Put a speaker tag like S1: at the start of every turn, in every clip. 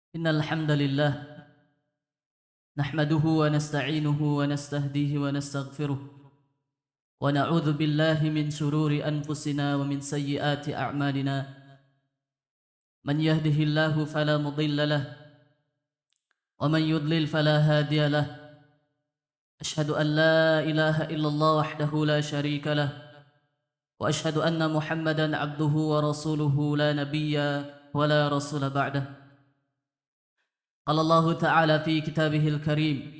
S1: Innal hamdalillah nahmaduhu wa nasta'inuhu wa nastahdihi wa nastaghfiruh wa na'udzu billahi min shururi anfusina wa min sayyiati a'malina man yahdihillahu fala mudilla lahu wa man yudlil fala hadiya lahu ashhadu an la ilaha illallah wahdahu la sharika lahu wa ashhadu anna muhammadan abduhu wa rasuluhu la nabiyya wa la rasula ba'dah. Qala Allah ta'ala fi kitabihil karim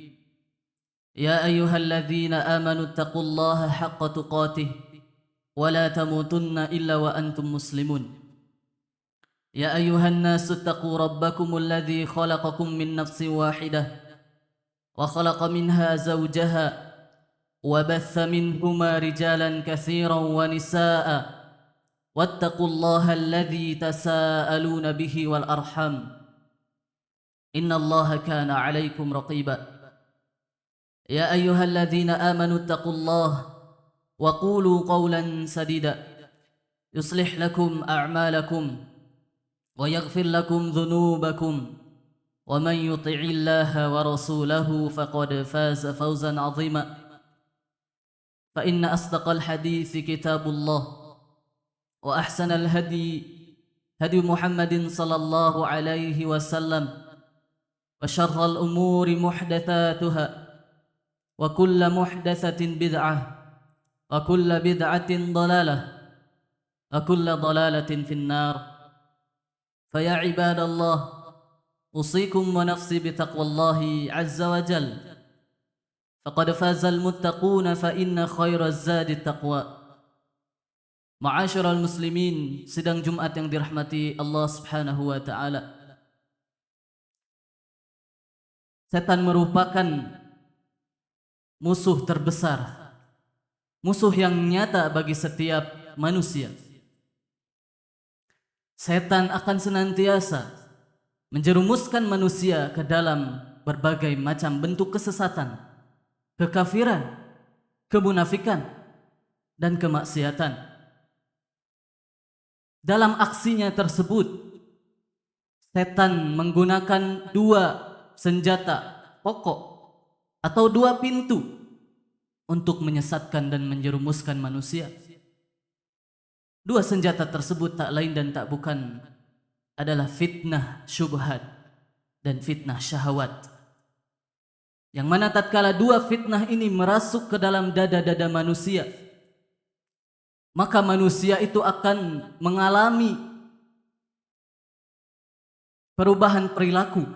S1: يا أيها الذين آمنوا اتقوا الله حق تقاته ولا تموتن إلا وأنتم مسلمون يا أيها الناس اتقوا ربكم الذي خلقكم من نفس واحدة وخلق منها زوجها وبث منهما رجالا كثيرا ونساء واتقوا الله الذي تساءلون به والأرحام إن الله كان عليكم رقيبا يا أيها الذين آمنوا اتقوا الله وقولوا قولا سديدا يصلح لكم أعمالكم ويغفر لكم ذنوبكم ومن يطع الله ورسوله فقد فاز فوزا عظيما فإن أصدق الحديث كتاب الله وأحسن الهدي هدي محمد صلى الله عليه وسلم وشر الأمور محدثاتها وكل محدثة بدعة وكل بدعة ضلالة وكل ضلالة في النار فيا عباد الله أوصيكم ونفسي بتقوى الله عز وجل فقد فاز المتقون فإن خير الزاد التقوى. Ma'asyiral muslimin, sidang Jumat yang dirahmati Allah Subhanahu wa taala. Setan merupakan musuh terbesar, musuh yang nyata bagi setiap manusia. Setan akan senantiasa menjerumuskan manusia ke dalam berbagai macam bentuk kesesatan, kekafiran, kemunafikan, dan kemaksiatan. Dalam aksinya tersebut, setan menggunakan dua senjata pokok atau dua pintu untuk menyesatkan dan menjerumuskan manusia. Dua senjata tersebut tak lain dan tak bukan adalah fitnah syubhat dan fitnah syahwat. Yang mana tatkala dua fitnah ini merasuk ke dalam dada-dada manusia, maka manusia itu akan mengalami perubahan perilaku,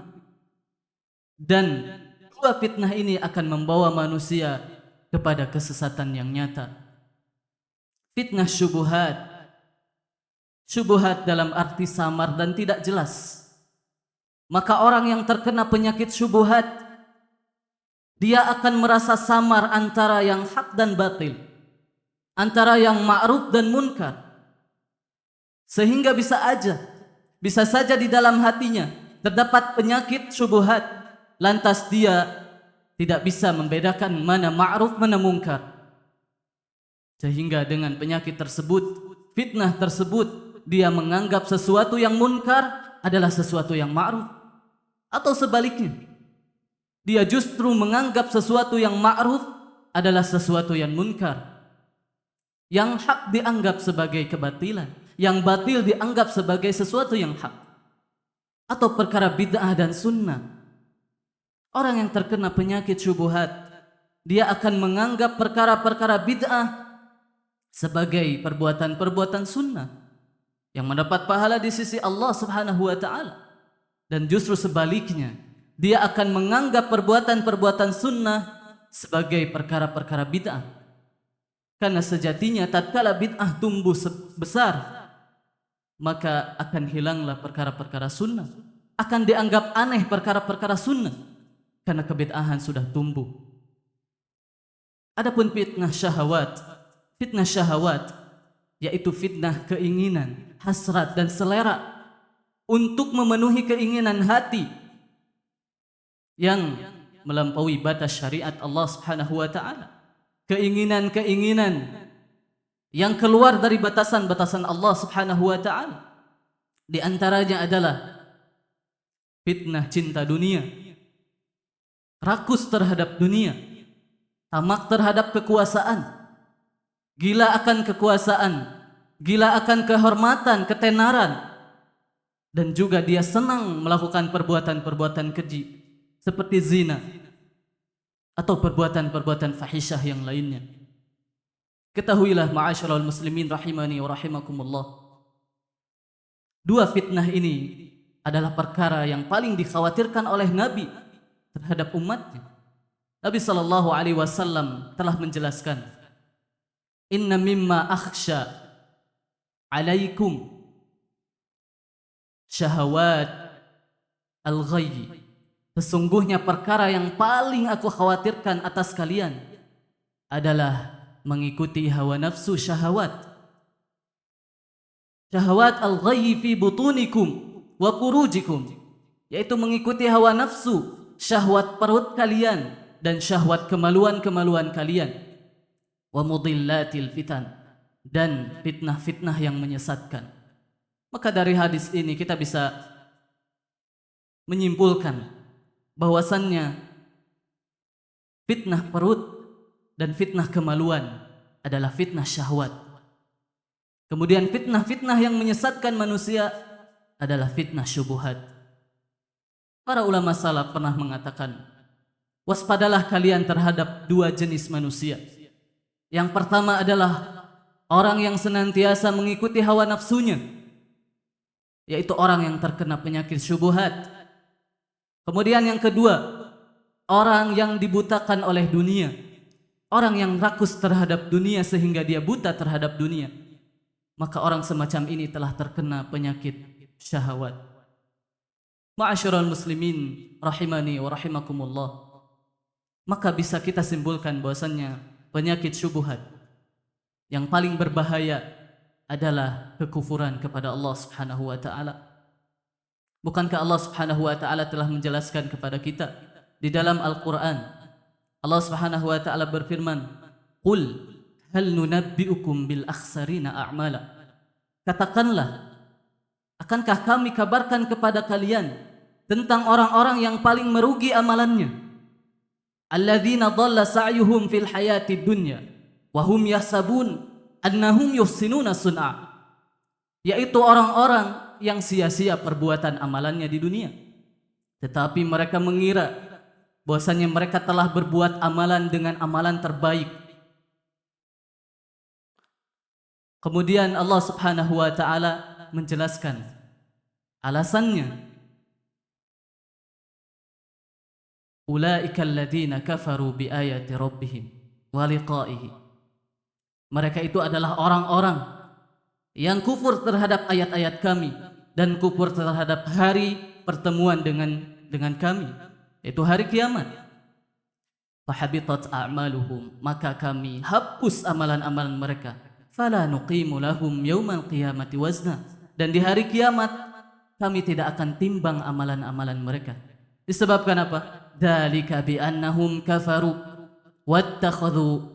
S1: dan dua fitnah ini akan membawa manusia kepada kesesatan yang nyata. Fitnah syubhat, syubhat dalam arti samar dan tidak jelas. Maka orang yang terkena penyakit syubhat, dia akan merasa samar antara yang hak dan batil, antara yang ma'ruf dan munkar, sehingga bisa saja di dalam hatinya terdapat penyakit syubhat. Lantas dia tidak bisa membedakan mana ma'ruf mana munkar, sehingga dengan penyakit tersebut, fitnah tersebut, dia menganggap sesuatu yang munkar adalah sesuatu yang ma'ruf, atau sebaliknya, dia justru menganggap sesuatu yang ma'ruf adalah sesuatu yang munkar. Yang hak dianggap sebagai kebatilan, yang batil dianggap sebagai sesuatu yang hak, atau perkara bid'ah dan sunnah. Orang yang terkena penyakit syubhat, dia akan menganggap perkara-perkara bid'ah sebagai perbuatan-perbuatan sunnah yang mendapat pahala di sisi Allah Subhanahu wa taala. Dan justru sebaliknya, dia akan menganggap perbuatan-perbuatan sunnah sebagai perkara-perkara bid'ah. Karena sejatinya tatkala bid'ah tumbuh besar, maka akan hilanglah perkara-perkara sunnah, akan dianggap aneh perkara-perkara sunnah, karena kebid'ahan sudah tumbuh. Adapun fitnah syahwat yaitu fitnah keinginan, hasrat dan selera untuk memenuhi keinginan hati yang melampaui batas syariat Allah Subhanahu wa taala. Keinginan-keinginan yang keluar dari batasan-batasan Allah Subhanahu wa taala. Di antaranya adalah fitnah cinta dunia, rakus terhadap dunia, tamak terhadap kekuasaan, gila akan kekuasaan, gila akan kehormatan, ketenaran, dan juga dia senang melakukan perbuatan-perbuatan keji seperti zina atau perbuatan-perbuatan fahisyah yang lainnya. Ketahuilah ma'asyiral muslimin rahimani wa rahimakumullah, dua fitnah ini adalah perkara yang paling dikhawatirkan oleh Nabi terhadap umatnya. Nabi sallallahu alaihi wasallam telah menjelaskan, "Inna mimma akhsha alaikum syahawat al-ghayy." Sesungguhnya perkara yang paling aku khawatirkan atas kalian adalah mengikuti hawa nafsu syahwat. Syahwat al-ghayy fi butunikum wa furujikum, yaitu mengikuti hawa nafsu, syahwat perut kalian dan syahwat kemaluan-kemaluan kalian. Wa mudillatil fitan, dan fitnah-fitnah yang menyesatkan. Maka dari hadis ini kita bisa menyimpulkan bahwasannya fitnah perut dan fitnah kemaluan adalah fitnah syahwat. Kemudian fitnah-fitnah yang menyesatkan manusia adalah fitnah syubhat. Para ulama salaf pernah mengatakan, waspadalah kalian terhadap dua jenis manusia. Yang pertama adalah orang yang senantiasa mengikuti hawa nafsunya, yaitu orang yang terkena penyakit syubhat. Kemudian yang kedua, orang yang dibutakan oleh dunia, orang yang rakus terhadap dunia sehingga dia buta terhadap dunia. Maka orang semacam ini telah terkena penyakit syahwat. Ma'asyiral muslimin rahimani wa rahimakumullah, maka bisa kita simpulkan bahwasannya penyakit syubhat yang paling berbahaya adalah kekufuran kepada Allah Subhanahu wa taala. Bukankah Allah Subhanahu wa taala telah menjelaskan kepada kita di dalam Al-Qur'an? Allah Subhanahu wa taala berfirman, "Qul hal nunabbi'ukum bil akhsarina a'mala." Katakanlah, akankah kami kabarkan kepada kalian tentang orang-orang yang paling merugi amalannya? Alladzina dhalla sa'yuhum fil hayatid dunya wa hum yahsabun annahum yuhsinuna sun'a. Yaitu orang-orang yang sia-sia perbuatan amalannya di dunia, tetapi mereka mengira bahwasanya mereka telah berbuat amalan dengan amalan terbaik. Kemudian Allah Subhanahu wa taala menjelaskan alasannya, ulaika alladzina kafaru bi ayati rabbihim wa liqa'ihi. Mereka itu adalah orang-orang yang kufur terhadap ayat-ayat kami dan kufur terhadap hari pertemuan dengan kami, yaitu hari kiamat. Fahabitat a'maluhum, maka kami hapus amalan-amalan mereka. Fala nuqimu lahum yaumal qiyamati wazna, dan di hari kiamat kami tidak akan timbang amalan-amalan mereka. Disebabkan apa? Dzalika bi annahum kafaru wattakhadhu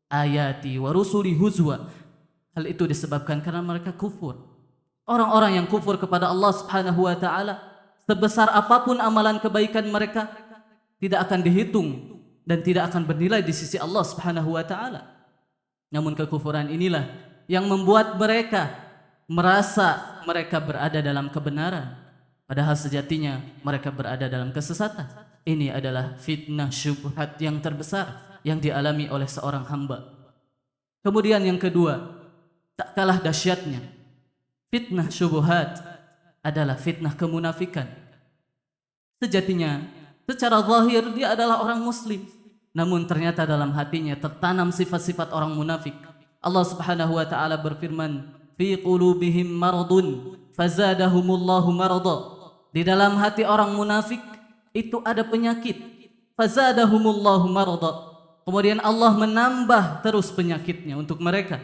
S1: ayati wa rusuli huzwa. Hal itu disebabkan karena mereka kufur. Orang-orang yang kufur kepada Allah Subhanahu wa taala, sebesar apapun amalan kebaikan mereka tidak akan dihitung dan tidak akan bernilai di sisi Allah Subhanahu wa taala. Namun kekufuran inilah yang membuat mereka merasa mereka berada dalam kebenaran, padahal sejatinya mereka berada dalam kesesatan. Ini adalah fitnah syubhat yang terbesar yang dialami oleh seorang hamba. Kemudian yang kedua, tak kalah dahsyatnya fitnah syubhat adalah fitnah kemunafikan. Sejatinya secara zahir dia adalah orang muslim, namun ternyata dalam hatinya tertanam sifat-sifat orang munafik. Allah Subhanahu wa taala berfirman, fi qulubihim maradun fazadahumullahu marada. Di dalam hati orang munafik itu ada penyakit, fazadahumullahu marada. Kemudian Allah menambah terus penyakitnya untuk mereka.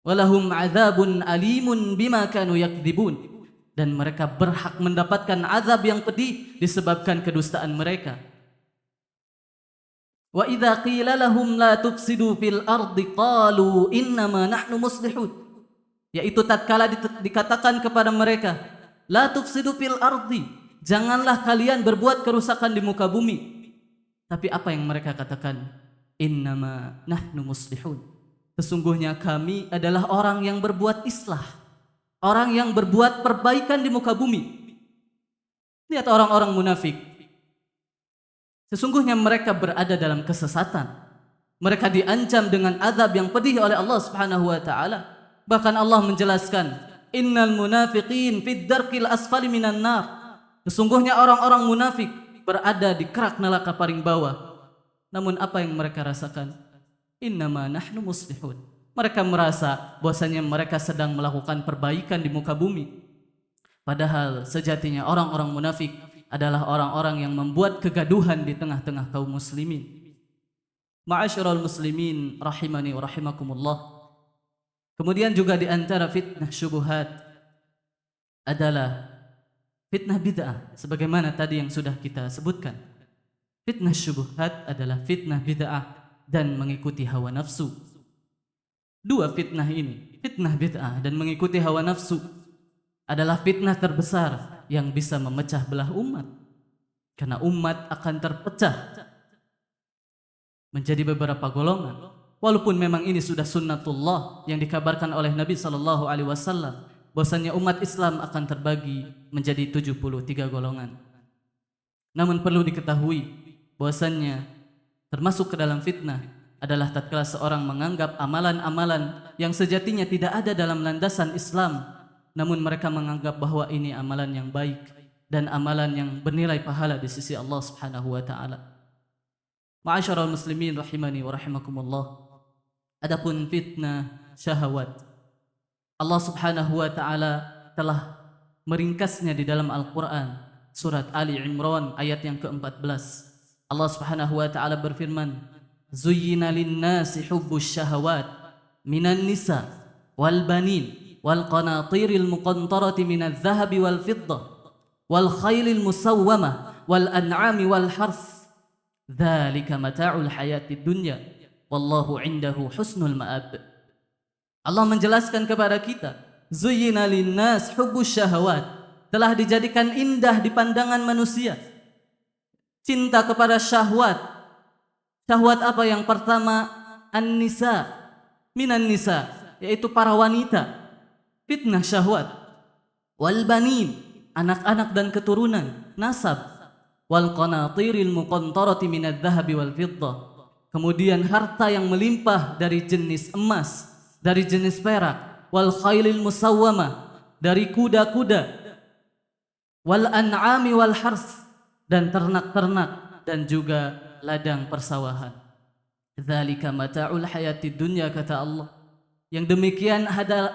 S1: Walahum adzabun alimun bima kanu yakdzibun, dan mereka berhak mendapatkan azab yang pedih disebabkan kedustaan mereka. Wa idza qila lahum la tufsidu fil ardi qalu innama nahnu muslihun, yaitu tatkala dikatakan kepada mereka la tufsidu fil ardi, Janganlah kalian berbuat kerusakan di muka bumi. Tapi apa yang mereka katakan? Innama nahnu muslihun. Sesungguhnya kami adalah orang yang berbuat islah, orang yang berbuat perbaikan di muka bumi. Lihat orang-orang munafik. Sesungguhnya mereka berada dalam kesesatan. Mereka diancam dengan azab yang pedih oleh Allah Subhanahu wa taala. Bahkan Allah menjelaskan, innal munafiqin fid darkil asfali minan nar. Sesungguhnya orang-orang munafik berada di kerak neraka paling bawah. Namun apa yang mereka rasakan? Innama nahnu muslihun. Mereka merasa bahwasanya mereka sedang melakukan perbaikan di muka bumi. Padahal sejatinya orang-orang munafik adalah orang-orang yang membuat kegaduhan di tengah-tengah kaum muslimin. Ma'asyiral muslimin rahimani wa rahimakumullah. Kemudian juga di antara fitnah syubhat adalah fitnah bid'ah, sebagaimana tadi yang sudah kita sebutkan. Fitnah syubhat adalah fitnah bid'ah dan mengikuti hawa nafsu. Dua fitnah ini, fitnah bid'ah dan mengikuti hawa nafsu, adalah fitnah terbesar yang bisa memecah belah umat. Karena umat akan terpecah menjadi beberapa golongan. Walaupun memang ini sudah sunnatullah yang dikabarkan oleh Nabi SAW, bahwasanya umat Islam akan terbagi menjadi 73 golongan. Namun perlu diketahui bahwasanya termasuk ke dalam fitnah adalah tatkala seorang menganggap amalan-amalan yang sejatinya tidak ada dalam landasan Islam, namun mereka menganggap bahwa ini amalan yang baik dan amalan yang bernilai pahala di sisi Allah Subhanahu wa taala. Ma'asyiral muslimin rahimani wa rahimakumullah. Adapun fitnah syahwat, Allah Subhanahu wa taala telah meringkasnya di dalam Al-Qur'an, surat Ali Imran ayat yang ke-14. Allah Subhanahu wa taala berfirman, "Zuyyina lin-nasi hubbus syahawat minan nisa wal banin wal qanatiril muqantarati minadh dhahabi wal fiddah wal khailil musawwamah wal an'ami wal harth. Dzalika mata'ul hayatid dunya wallahu 'indahu husnul ma'ab." Allah menjelaskan kepada kita, zuyyina linnas hubbus syahawat, telah dijadikan indah di pandangan manusia cinta kepada syahwat. Syahwat apa? Yang pertama, an-nisa, minan nisa, yaitu para wanita. Fitnah syahwat. Wal banin, anak-anak dan keturunan, nasab. Wal qanatiril muqantarati minadh dhahabi wal fiddah. Kemudian harta yang melimpah dari jenis emas, dari jenis perak. Wal khailil musawwamah, dari kuda-kuda. Wal an'ami wal harth, dan ternak-ternak dan juga ladang persawahan. Dzalika mata'ul hayatid dunya, kata Allah. Yang demikian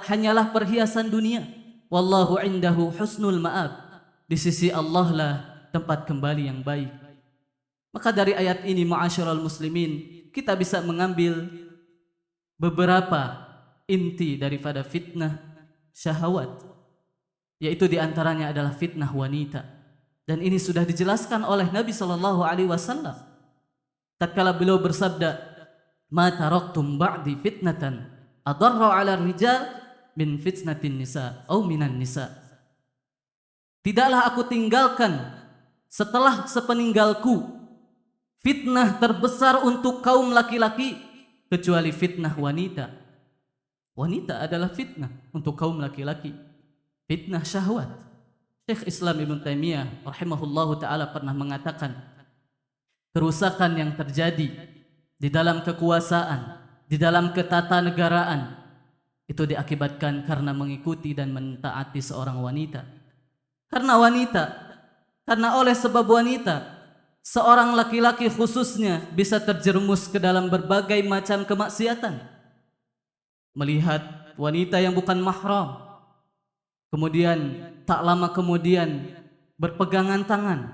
S1: hanyalah perhiasan dunia. Wallahu 'indahu husnul ma'ab. Di sisi Allah lah tempat kembali yang baik. Maka dari ayat ini, ma'asyiral muslimin, kita bisa mengambil beberapa inti daripada fitnah syahwat, yaitu diantaranya adalah fitnah wanita. Dan ini sudah dijelaskan oleh Nabi SAW. Tatkala beliau bersabda, "Ma taraktum ba'di fitnatan adarra 'ala rijal min fitnatin nisa au minan nisa." Tidaklah aku tinggalkan setelah sepeninggalku fitnah terbesar untuk kaum laki-laki kecuali fitnah wanita. Wanita adalah fitnah untuk kaum laki-laki, fitnah syahwat. Syekh Islam Ibn Taimiyah rahimahullahu ta'ala pernah mengatakan, kerusakan yang terjadi di dalam kekuasaan, di dalam ketatanegaraan, itu diakibatkan karena mengikuti dan mentaati seorang wanita. Karena oleh sebab wanita, seorang laki-laki khususnya bisa terjerumus ke dalam berbagai macam kemaksiatan. Melihat wanita yang bukan mahram, kemudian tak lama kemudian berpegangan tangan,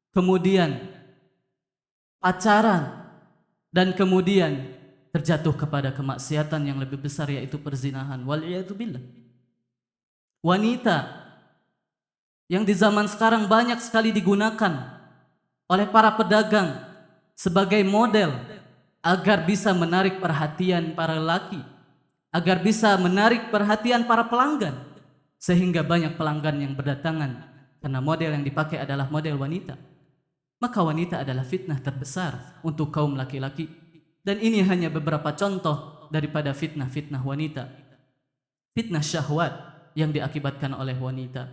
S1: kemudian pacaran, dan kemudian terjatuh kepada kemaksiatan yang lebih besar, yaitu perzinahan. Wal'iyadzubillah. Wanita yang di zaman sekarang banyak sekali digunakan oleh para pedagang sebagai model agar bisa menarik perhatian para lelaki, agar bisa menarik perhatian para pelanggan, sehingga banyak pelanggan yang berdatangan karena model yang dipakai adalah model wanita. Maka wanita adalah fitnah terbesar untuk kaum laki-laki. Dan ini hanya beberapa contoh daripada fitnah-fitnah wanita. Fitnah syahwat yang diakibatkan oleh wanita.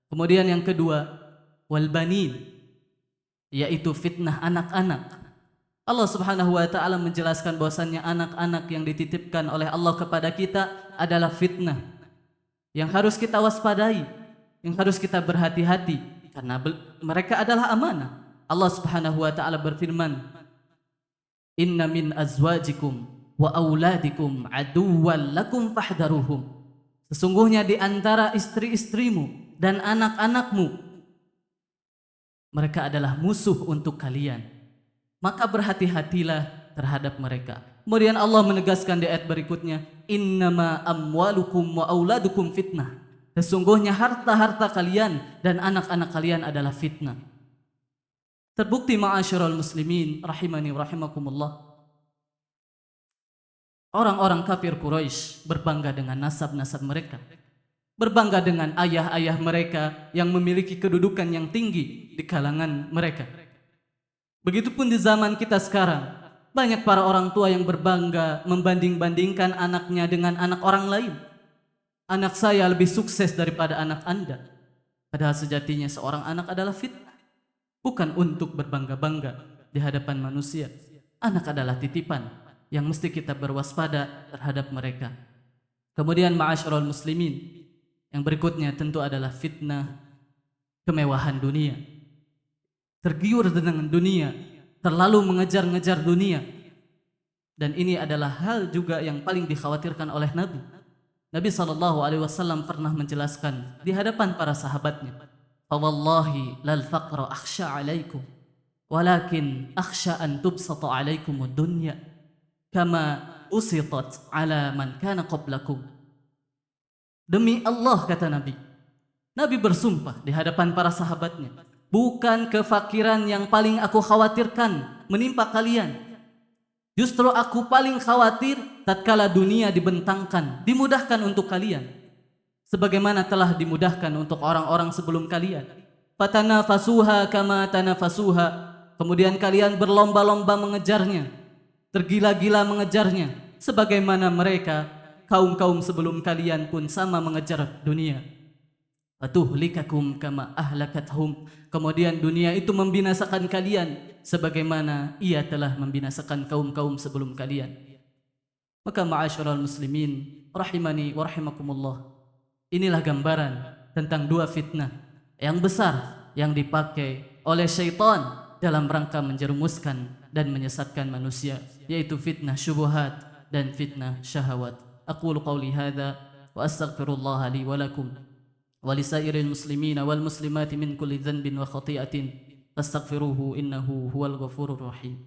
S1: Kemudian yang kedua, wal banin, yaitu fitnah anak-anak. Allah Subhanahu wa taala menjelaskan bahwasannya anak-anak yang dititipkan oleh Allah kepada kita adalah fitnah yang harus kita waspadai, yang harus kita berhati-hati karena mereka adalah amanah. Allah Subhanahu wa taala berfirman, "Inna min azwajikum wa auladikum aduwwan lakum fahdharuhum." Sesungguhnya di antara istri-istrimu dan anak-anakmu mereka adalah musuh untuk kalian. Maka berhati-hatilah terhadap mereka. Kemudian Allah menegaskan di ayat berikutnya, "Innama amwalukum wa auladukum fitnah." Sesungguhnya harta-harta kalian dan anak-anak kalian adalah fitnah. Terbukti ma'asyiral muslimin rahimani wa rahimakumullah, orang-orang kafir Quraisy berbangga dengan nasab-nasab mereka, berbangga dengan ayah-ayah mereka yang memiliki kedudukan yang tinggi di kalangan mereka. Begitupun di zaman kita sekarang, banyak para orang tua yang berbangga membanding-bandingkan anaknya dengan anak orang lain. Anak saya lebih sukses daripada anak Anda. Padahal sejatinya seorang anak adalah fitnah. Bukan untuk berbangga-bangga di hadapan manusia. Anak adalah titipan yang mesti kita berwaspada terhadap mereka. Kemudian ma'asyiral muslimin, yang berikutnya tentu adalah fitnah kemewahan dunia. Tergiur dengan dunia, terlalu mengejar-ngejar dunia. Dan ini adalah hal juga yang paling dikhawatirkan oleh Nabi. Nabi SAW pernah menjelaskan di hadapan para sahabatnya, "Fawallahi lal faqra akhsha alaikum, walakin akhsha an tubsata alaikum ad-dunya kama usitat ala man kana qablakum." Demi Allah, kata Nabi. Nabi bersumpah di hadapan para sahabatnya, bukan kefakiran yang paling aku khawatirkan menimpa kalian. Justru aku paling khawatir tatkala dunia dibentangkan, dimudahkan untuk kalian, sebagaimana telah dimudahkan untuk orang-orang sebelum kalian. Fatanafasuha kama tanafasuha. Kemudian kalian berlomba-lomba mengejarnya, tergila-gila mengejarnya, sebagaimana mereka kaum-kaum sebelum kalian pun sama mengejar dunia. Fatuhlikakum kama ahlakathum. Kemudian dunia itu membinasakan kalian sebagaimana ia telah membinasakan kaum-kaum sebelum kalian. Maka ma'asyiral muslimin rahimani wa rahimakumullah, inilah gambaran tentang dua fitnah yang besar yang dipakai oleh syaitan dalam rangka menjerumuskan dan menyesatkan manusia, yaitu fitnah syubhat dan fitnah syahwat. Aqulu qawli hadza wa astaghfirullah li wa lakum wa lisairil muslimina wal muslimati min kulli dhanbin wa khati'atin fastaghfiruhu innahu huwal ghafurur rahim.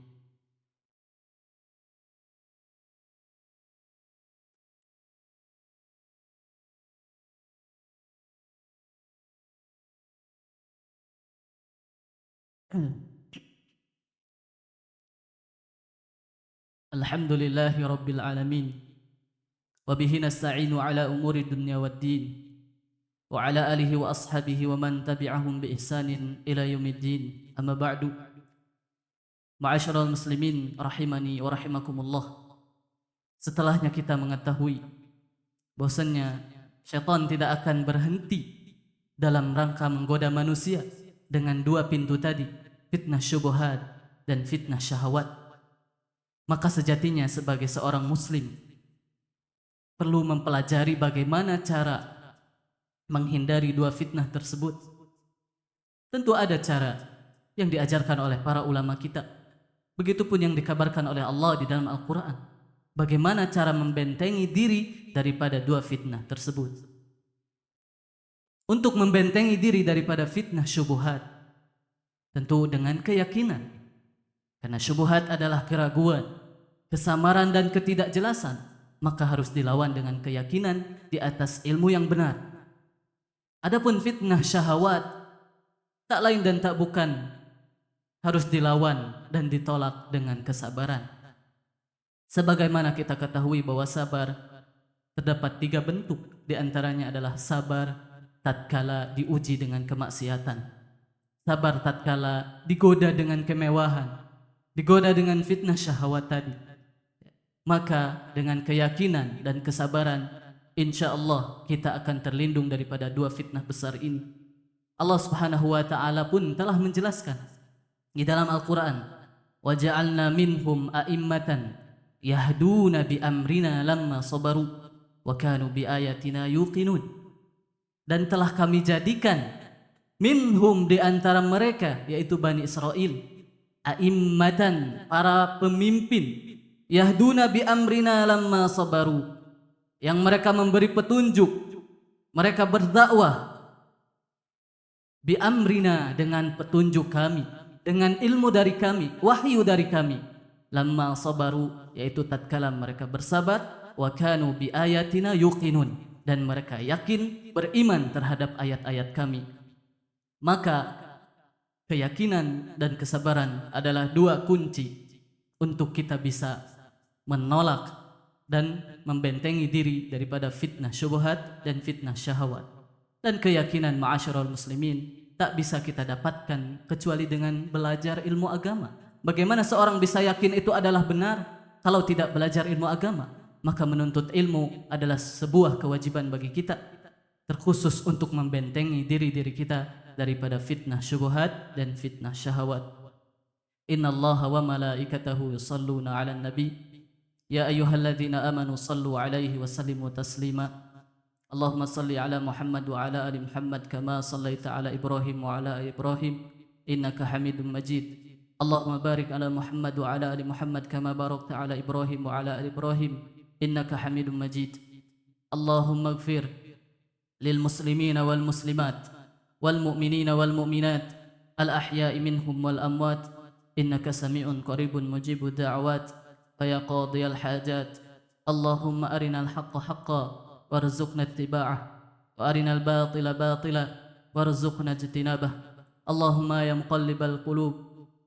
S1: Alhamdulillahi rabbil alamin, wa bihi nasta'inu ala umuri dunya waddin, wa ala alihi wa ashabihi wa man tabi'ahum bi ihsanin ila yaumiddin. Amma ba'du. Ma'asyiral muslimin rahimani wa rahimakumullah. Setelahnya kita mengetahui bahwasannya syaitan tidak akan berhenti dalam rangka menggoda manusia dengan dua pintu tadi, fitnah syubhat dan fitnah syahwat. Maka sejatinya sebagai seorang muslim perlu mempelajari bagaimana cara menghindari dua fitnah tersebut. Tentu ada cara yang diajarkan oleh para ulama kita. Begitupun yang dikabarkan oleh Allah di dalam Al-Quran. Bagaimana cara membentengi diri daripada dua fitnah tersebut. Untuk membentengi diri daripada fitnah syubhat, tentu dengan keyakinan. Karena syubhat adalah keraguan, kesamaran dan ketidakjelasan, maka harus dilawan dengan keyakinan di atas ilmu yang benar. Adapun fitnah syahwat, tak lain dan tak bukan, harus dilawan dan ditolak dengan kesabaran. Sebagaimana kita ketahui bahwa sabar terdapat 3 bentuk, di antaranya adalah sabar, tatkala diuji dengan kemaksiatan, sabar tatkala digoda dengan kemewahan, digoda dengan fitnah syahwat tadi. Maka dengan keyakinan dan kesabaran, insya Allah kita akan terlindung daripada dua fitnah besar ini. Allah Subhanahu wa taala pun telah menjelaskan di dalam Al-Qur'an, "Wa ja'alna minhum a'immatan yahduna bi amrina lamma sabaru wa kanu bi ayatina yuqinun." Dan telah kami jadikan minhum di antara mereka, yaitu Bani Israel, a'immatan, para pemimpin, yahduna bi amrina lamma sabaru, yang mereka memberi petunjuk, mereka berdakwah bi amrina, dengan petunjuk kami, dengan ilmu dari kami, wahyu dari kami, lamma sabaru, yaitu tatkala mereka bersabar, wa kanu bi ayatina yuqinun, dan mereka yakin, beriman terhadap ayat-ayat kami. Maka keyakinan dan kesabaran adalah dua kunci untuk kita bisa menolak dan membentengi diri daripada fitnah syubhat dan fitnah syahwat. Dan keyakinan ma'asyiral muslimin tak bisa kita dapatkan kecuali dengan belajar ilmu agama. Bagaimana seorang bisa yakin itu adalah benar kalau tidak belajar ilmu agama? Maka menuntut ilmu adalah sebuah kewajiban bagi kita, terkhusus untuk membentengi diri-diri kita daripada fitnah syubhat dan fitnah syahwat. Innallaha wa malaikatahu yusalluna 'alan nabi ya ayyuhalladzina amanu sallu 'alaihi wa sallimu taslima. Allahumma salli 'ala Muhammad wa 'ala ali Muhammad kama sallaita 'ala Ibrahim wa 'ala ali Ibrahim innaka Hamidum Majid. Allahumma barik 'ala Muhammad wa 'ala ali Muhammad kama barakta 'ala Ibrahim wa 'ala ali Ibrahim innaka Hamidum Majid. Allahumma ighfir lil muslimina wal muslimat wal mu'minina wal mu'minat al ahya'i minhum wal amwat innaka sami'un qaribun mujibud da'awat. فيا قاضي الحاجات اللهم أرنا الحق حقا وارزقنا اتباعه وأرنا الباطل باطلا وارزقنا اجتنابه. اللهم يا مقلب القلوب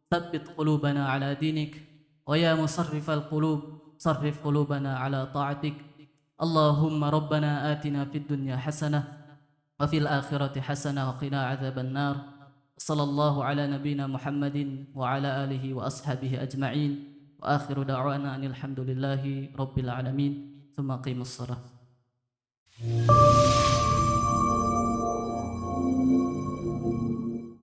S1: ثبت قلوبنا على دينك ويا مصرف القلوب صرف قلوبنا على طاعتك. اللهم ربنا آتنا في الدنيا حسنة وفي الآخرة حسنة وقنا عذاب النار. صلى الله على نبينا محمد وعلى آله وأصحابه أجمعين. وآخر دعوانا أن الحمد لله رب العالمين ثم قيموا الصلاة.